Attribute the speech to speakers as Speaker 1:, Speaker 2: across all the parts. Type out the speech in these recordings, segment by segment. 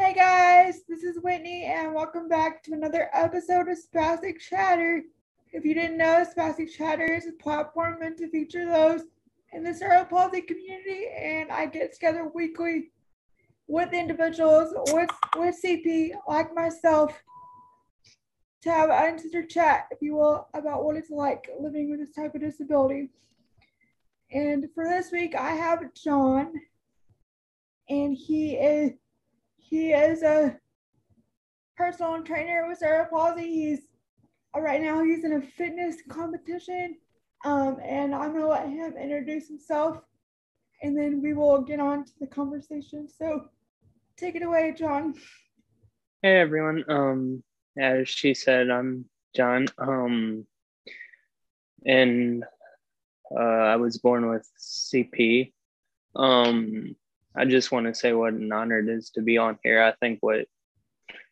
Speaker 1: Hey guys, this is Whitney and welcome back to another episode of Spastic Chatter. If you didn't know, Spastic Chatter is a platform meant to feature those in the Cerebral Palsy community, and I get together weekly with individuals with CP like myself to have an uncensored chat, if you will, about what it's like living with this type of disability. And for this week, I have John, and he is a personal trainer with Cerebral Palsy. Right now he's in a fitness competition, and I'm gonna let him introduce himself, and then we will get on to the conversation. So, take it away, John.
Speaker 2: Hey everyone. As she said, I'm John. And I was born with CP. I just want to say what an honor it is to be on here. I think what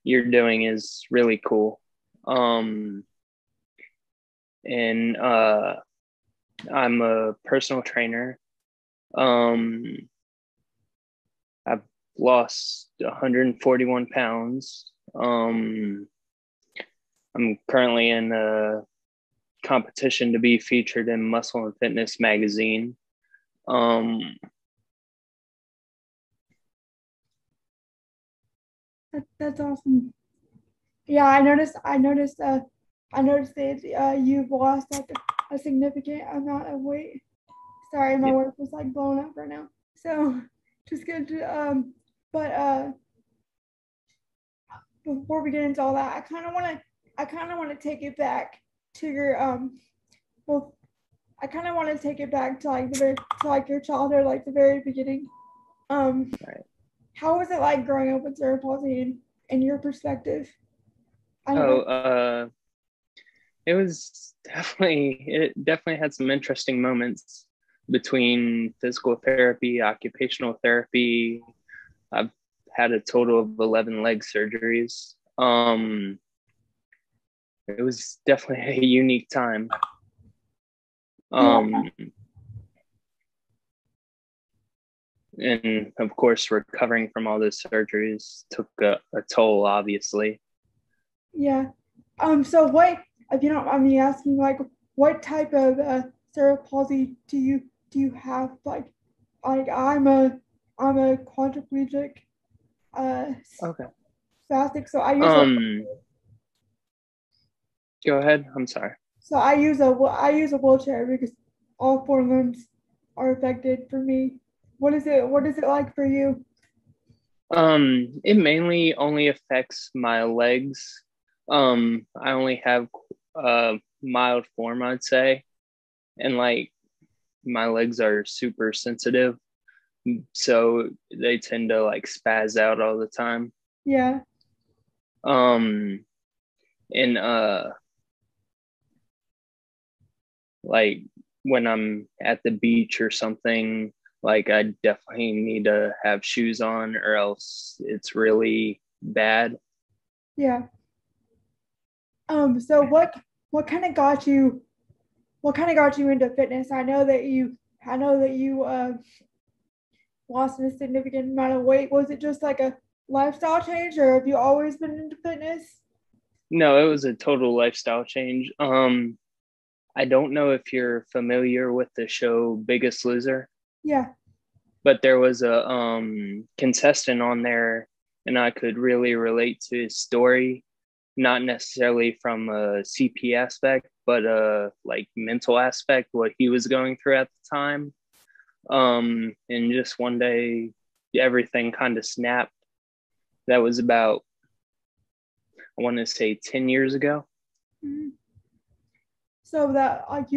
Speaker 2: you're doing is really cool. And I'm a personal trainer. I've lost 141 pounds. I'm currently in a competition to be featured in Muscle and Fitness magazine.
Speaker 1: That's awesome. Yeah, I noticed that you've lost like a significant amount of weight. Sorry, my work was like blowing up right now. So just good to but before we get into all that, I kind of want to take it back to your I kind of want to take it back to like your childhood, like the very beginning.
Speaker 2: Right.
Speaker 1: How was it like growing up with cerebral palsy in your perspective?
Speaker 2: It definitely had some interesting moments between physical therapy, occupational therapy. I've had a total of 11 leg surgeries. It was definitely a unique time. And of course, recovering from all those surgeries took a toll, obviously.
Speaker 1: Yeah. So what, if you don't mind me asking, like, what type of cerebral palsy do you have? Like I'm a quadriplegic,
Speaker 2: Okay.
Speaker 1: spastic. So I use
Speaker 2: go ahead. I'm sorry.
Speaker 1: So I use a wheelchair because all four limbs are affected for me. What is it like for you?
Speaker 2: It mainly only affects my legs. I only have a mild form, I'd say. And like my legs are super sensitive. So they tend to like spaz out all the time.
Speaker 1: Yeah.
Speaker 2: And like when I'm at the beach or something, like I definitely need to have shoes on or else it's really bad.
Speaker 1: Yeah. So what kind of got you into fitness? I know that you lost a significant amount of weight. Was it just like a lifestyle change, or have you always been into fitness?
Speaker 2: No, it was a total lifestyle change. I don't know if you're familiar with the show Biggest Loser.
Speaker 1: Yeah.
Speaker 2: But there was a contestant on there, and I could really relate to his story, not necessarily from a CP aspect, but like mental aspect, what he was going through at the time. And just one day, everything kind of snapped. That was about, I want to say 10 years ago.
Speaker 1: Mm-hmm. So that like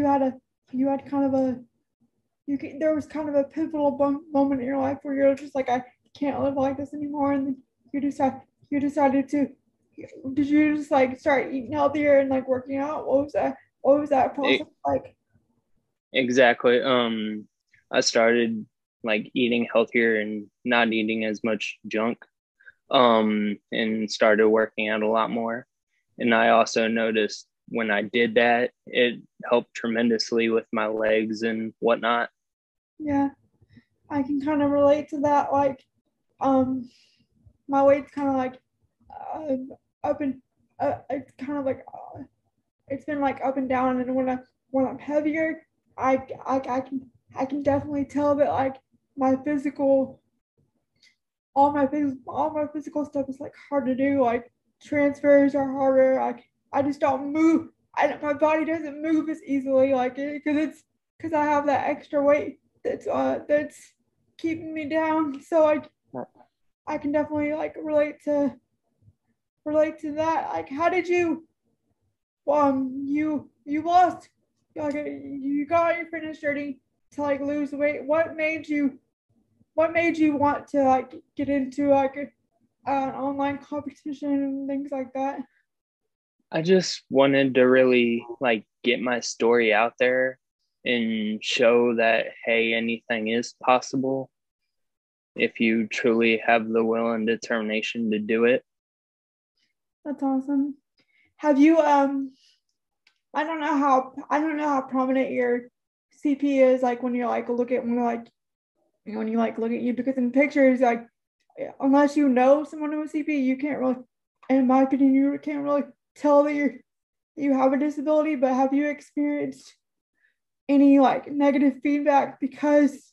Speaker 1: there was kind of a pivotal moment in your life where you're just like, I can't live like this anymore, and then you decided to. Did you just like start eating healthier and like working out? What was that process like?
Speaker 2: Exactly. I started like eating healthier and not eating as much junk. And started working out a lot more. And I also noticed when I did that, it helped tremendously with my legs and whatnot.
Speaker 1: Yeah, I can kind of relate to that. Like, my weight's kind of like up and it's kind of like it's been like up and down, and when I'm heavier, I can definitely tell that like my physical all my physical stuff is like hard to do. Like transfers are harder. Like I just don't move. My body doesn't move as easily like it because I have that extra weight that's keeping me down. So like I can definitely like relate to that. Like how did you you lost like you got your fitness journey to like lose weight. What made you want to like get into like an online competition and things like that?
Speaker 2: I just wanted to really like get my story out there and show that, hey, anything is possible if you truly have the will and determination to do it.
Speaker 1: That's awesome. Have you I don't know how prominent your CP is like when you're like look at when you like look at you, because in pictures like unless you know someone who has CP, you can't really, in my opinion, you can't really tell that you have a disability. But have you experienced any like negative feedback because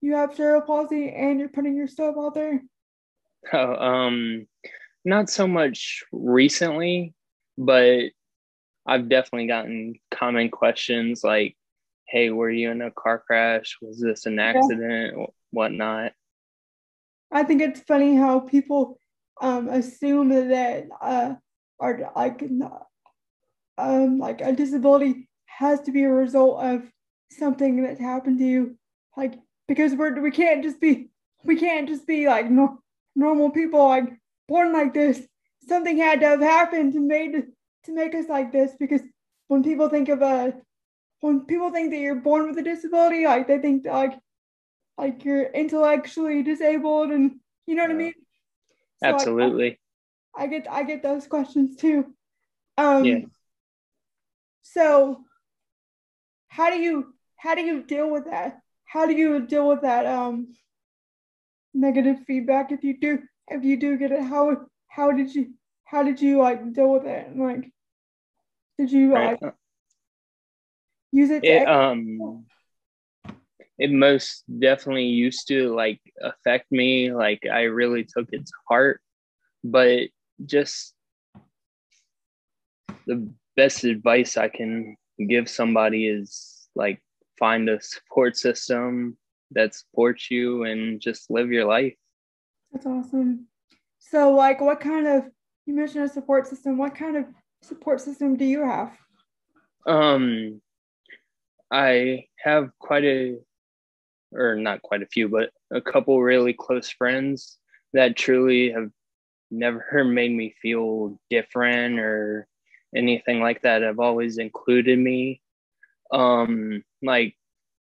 Speaker 1: you have cerebral palsy and you're putting your stuff out there?
Speaker 2: Not so much recently, but I've definitely gotten common questions like, hey, were you in a car crash? Was this an accident? Yeah. Whatnot.
Speaker 1: I think it's funny how people assume that are like a disability has to be a result of something that's happened to you, like because we can't just be like normal people like born like this. Something had to have happened to make us like this, because when people think that you're born with a disability, like they think that, like you're intellectually disabled, and you know what I mean.
Speaker 2: So absolutely.
Speaker 1: I get those questions too.
Speaker 2: Yeah.
Speaker 1: So how do you deal with that? How do you deal with that negative feedback if you do get it? How did you like deal with it? And like did you like use it to
Speaker 2: it most definitely used to like affect me. Like I really took it to heart, but just the best advice I can give somebody is like find a support system that supports you and just live your life.
Speaker 1: That's awesome. So like you mentioned a support system. What kind of support system do you have?
Speaker 2: I have not quite a few, but a couple really close friends that truly have never made me feel different or anything like that. Have always included me. Like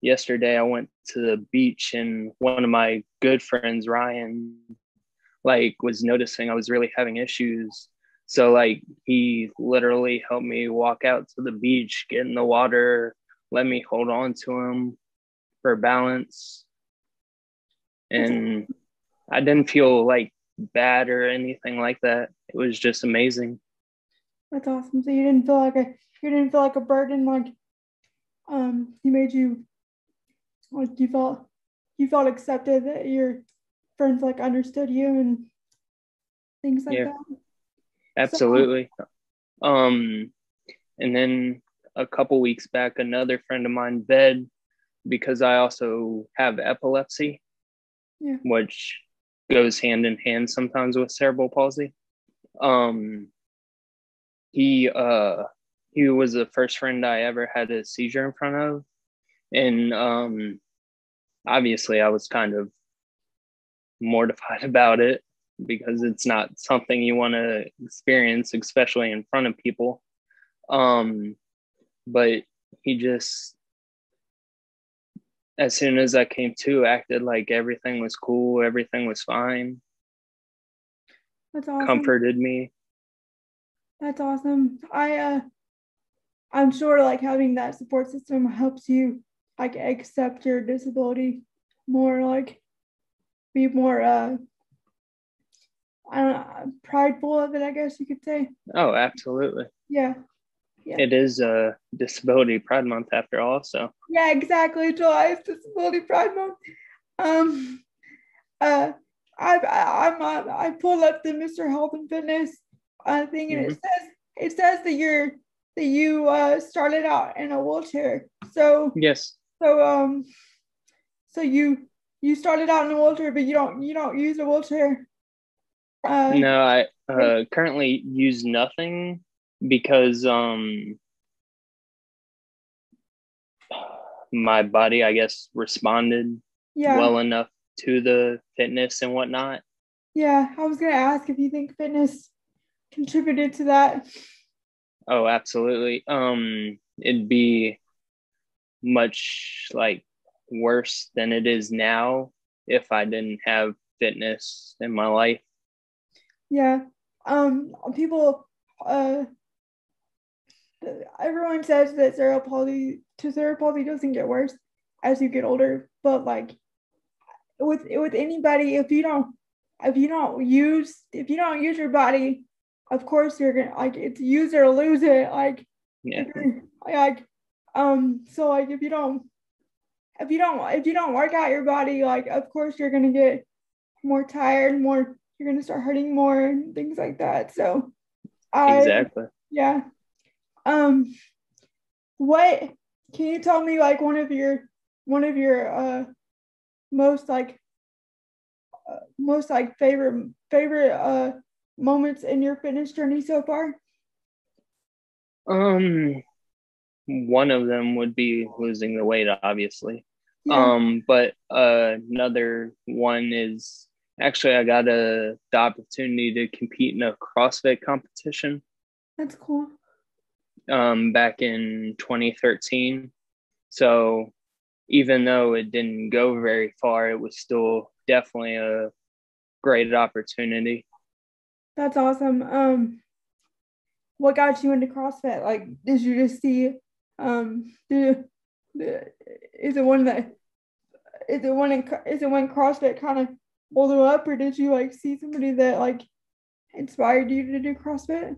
Speaker 2: yesterday I went to the beach and one of my good friends, Ryan, like was noticing I was really having issues. So like he literally helped me walk out to the beach, get in the water, let me hold on to him for balance. And I didn't feel like bad or anything like that. It was just amazing.
Speaker 1: That's awesome. So you didn't feel like a burden, like he made you like you felt accepted, that your friends like understood you and things like that.
Speaker 2: Absolutely. And then a couple weeks back, another friend of mine bed, because I also have epilepsy, which goes hand in hand sometimes with cerebral palsy. He was the first friend I ever had a seizure in front of. And obviously I was kind of mortified about it because it's not something you want to experience, especially in front of people. But he just, as soon as I came to, acted like everything was cool, everything was fine.
Speaker 1: That's awesome.
Speaker 2: Comforted me.
Speaker 1: That's awesome. I'm sure like having that support system helps you like accept your disability more, like be more prideful of it, I guess you could say.
Speaker 2: Oh, absolutely.
Speaker 1: Yeah.
Speaker 2: It is a Disability Pride Month after all, so.
Speaker 1: Yeah, exactly. July is Disability Pride Month. Uh, I pulled up the Mr. Health and Fitness thing, and it says that you started out in a wheelchair. So
Speaker 2: yes.
Speaker 1: So you started out in a wheelchair, but you don't use a wheelchair.
Speaker 2: No, I currently use nothing because my body, I guess, responded well enough to the fitness and whatnot.
Speaker 1: Yeah, I was gonna ask if you think fitness contributed to that.
Speaker 2: Oh, absolutely. It'd be much like worse than it is now if I didn't have fitness in my life.
Speaker 1: Yeah. People everyone says that cerebral palsy doesn't get worse as you get older, but like with anybody, if you don't use your body, of course you're gonna, like, it's use it or lose it. Like,
Speaker 2: yeah.
Speaker 1: So like if you don't work out your body, like, of course you're gonna get more tired, you're gonna start hurting more and things like that. So
Speaker 2: exactly.
Speaker 1: Yeah. What can you tell me, like, one of your most favorite moments in your fitness journey so far?
Speaker 2: One of them would be losing the weight, obviously.
Speaker 1: Yeah.
Speaker 2: But another one is actually I got the opportunity to compete in a CrossFit competition.
Speaker 1: That's cool.
Speaker 2: Back in 2013. So even though it didn't go very far, it was still definitely a great opportunity.
Speaker 1: That's awesome. What got you into CrossFit? Like, did you just see, is it when CrossFit kind of blew up, or did you like see somebody that like inspired you to do CrossFit?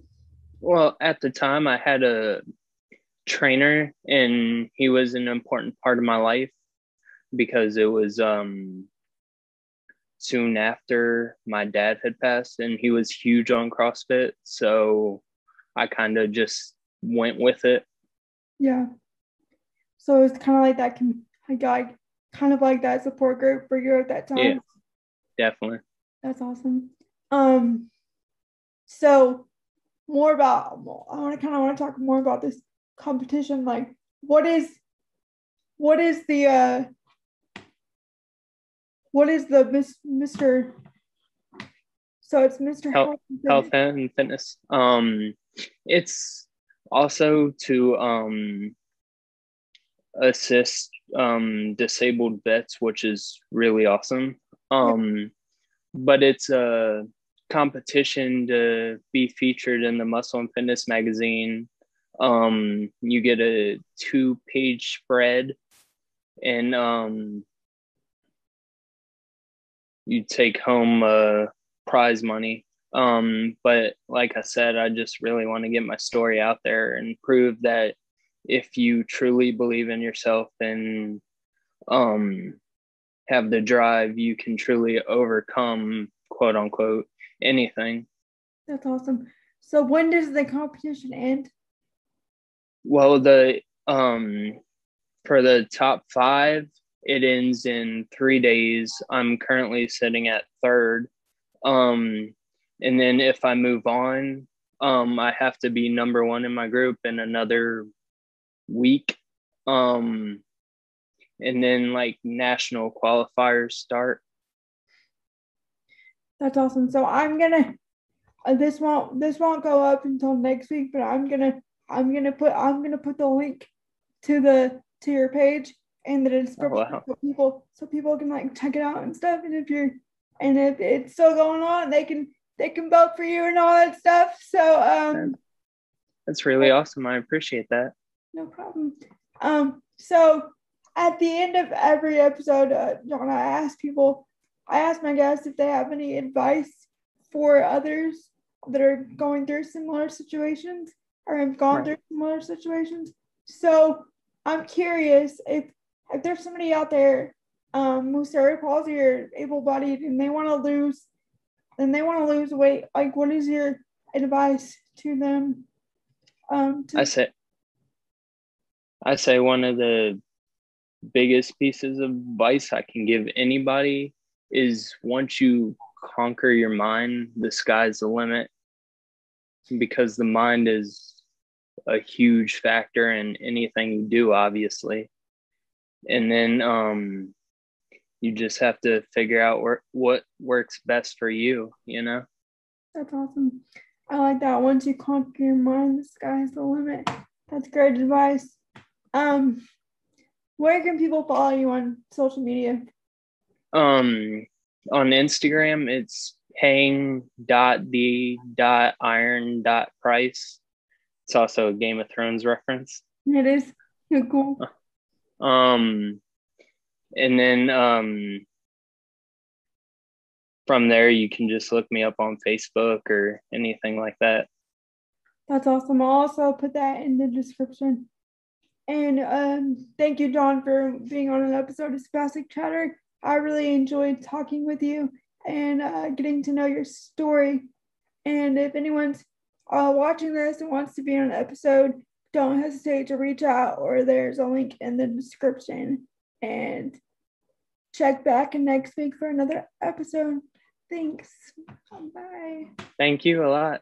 Speaker 2: Well, at the time I had a trainer and he was an important part of my life because it was soon after my dad had passed and he was huge on CrossFit. So I kind of just went with it.
Speaker 1: Yeah. So it's kind of like that kind of like that support group for you at that time.
Speaker 2: Yeah, definitely.
Speaker 1: That's awesome. So I want to talk more about this competition. Like, what is the Mr. So it's Mr.
Speaker 2: Health and Fitness. It's also to assist disabled vets, which is really awesome. But it's a competition to be featured in the Muscle and Fitness magazine. You get a 2-page spread and you take home prize money. But like I said, I just really want to get my story out there and prove that if you truly believe in yourself and have the drive, you can truly overcome, quote unquote, anything.
Speaker 1: That's awesome. So when does the competition end?
Speaker 2: Well, the for the top 5, it ends in 3 days. I'm currently sitting at 3rd. And then if I move on, I have to be number 1 in my group in another week. And then like national qualifiers start.
Speaker 1: That's awesome. So I'm gonna this won't go up until next week, but I'm gonna put the link to your page in the description.
Speaker 2: Oh,
Speaker 1: wow. so people can like check it out and stuff. And if it's still going on, they can vote for you and all that stuff. So
Speaker 2: that's really awesome. I appreciate that.
Speaker 1: No problem. So at the end of every episode, John, I ask my guests if they have any advice for others that are going through similar situations or have gone through similar situations. So I'm curious if there's somebody out there who's cerebral palsy or able-bodied and they want to lose weight, like what is your advice to them?
Speaker 2: I say one of the biggest pieces of advice I can give anybody is once you conquer your mind, the sky's the limit, because the mind is a huge factor in anything you do, obviously. And then you just have to figure out what works best for you, you know?
Speaker 1: That's awesome. I like that. Once you conquer your mind, the sky's the limit. That's great advice. Where can people follow you on social media?
Speaker 2: On Instagram, it's hang.the.iron.price. It's also a Game of Thrones reference.
Speaker 1: It is. You're cool.
Speaker 2: And then from there, you can just look me up on Facebook or anything like that.
Speaker 1: That's awesome. I'll also put that in the description. And thank you, John, for being on an episode of Spastic Chatter. I really enjoyed talking with you and getting to know your story. And if anyone's watching this and wants to be on an episode, don't hesitate to reach out, or there's a link in the description. And check back next week for another episode. Thanks. Bye.
Speaker 2: Thank you a lot.